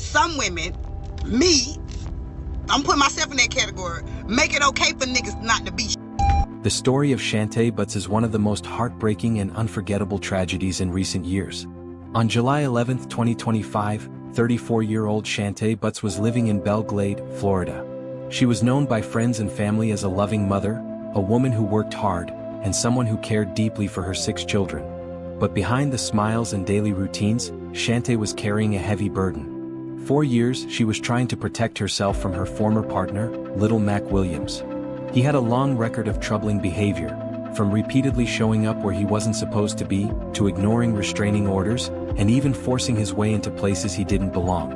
some women, me, I'm putting myself in that category, make it okay for niggas not to be. The story of Shantay Butts is one of the most heartbreaking and unforgettable tragedies in recent years. On July 11, 2025, 34-year-old Shantay Butts was living in Belle Glade, Florida. She was known by friends and family as a loving mother, a woman who worked hard, and someone who cared deeply for her 6 children. But behind the smiles and daily routines, Shantay was carrying a heavy burden. For years, she was trying to protect herself from her former partner, Little Mac Williams. He had a long record of troubling behavior, from repeatedly showing up where he wasn't supposed to be, to ignoring restraining orders, and even forcing his way into places he didn't belong.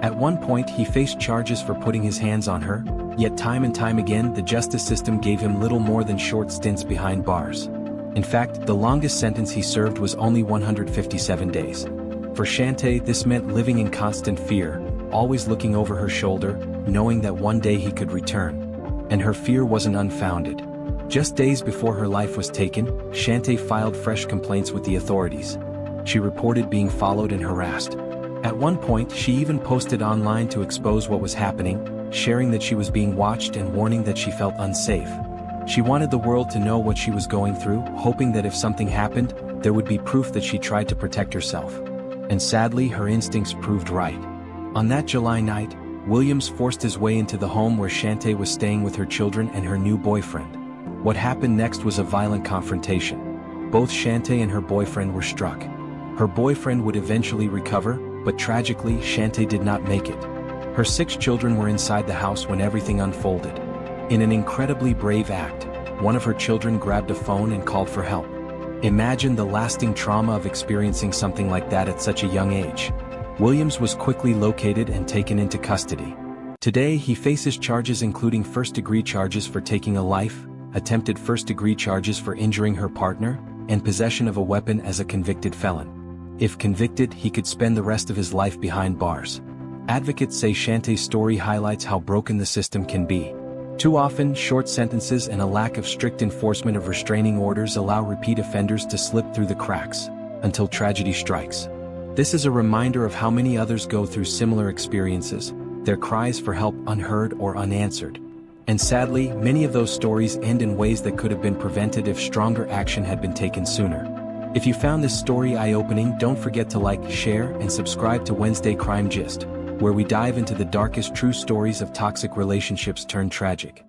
At one point, he faced charges for putting his hands on her, yet time and time again the justice system gave him little more than short stints behind bars. In fact, the longest sentence he served was only 157 days. For Shantay, this meant living in constant fear, always looking over her shoulder, knowing that one day he could return. And her fear wasn't unfounded. Just days before her life was taken, Shantay filed fresh complaints with the authorities. She reported being followed and harassed. At one point, she even posted online to expose what was happening, sharing that she was being watched and warning that she felt unsafe. She wanted the world to know what she was going through, hoping that if something happened, there would be proof that she tried to protect herself. And sadly, her instincts proved right. On that July night, Williams forced his way into the home where Shantay was staying with her children and her new boyfriend. What happened next was a violent confrontation. Both Shantay and her boyfriend were struck. Her boyfriend would eventually recover, but tragically, Shantay did not make it. Her 6 children were inside the house when everything unfolded. In an incredibly brave act, one of her children grabbed a phone and called for help. Imagine the lasting trauma of experiencing something like that at such a young age. Williams was quickly located and taken into custody. Today, he faces charges including first-degree charges for taking a life, attempted first-degree charges for injuring her partner, and possession of a weapon as a convicted felon. If convicted, he could spend the rest of his life behind bars. Advocates say Shantay's story highlights how broken the system can be. Too often, short sentences and a lack of strict enforcement of restraining orders allow repeat offenders to slip through the cracks, until tragedy strikes. This is a reminder of how many others go through similar experiences, their cries for help unheard or unanswered. And sadly, many of those stories end in ways that could have been prevented if stronger action had been taken sooner. If you found this story eye-opening, don't forget to like, share, and subscribe to Wednesday Crime Gist, where we dive into the darkest true stories of toxic relationships turned tragic.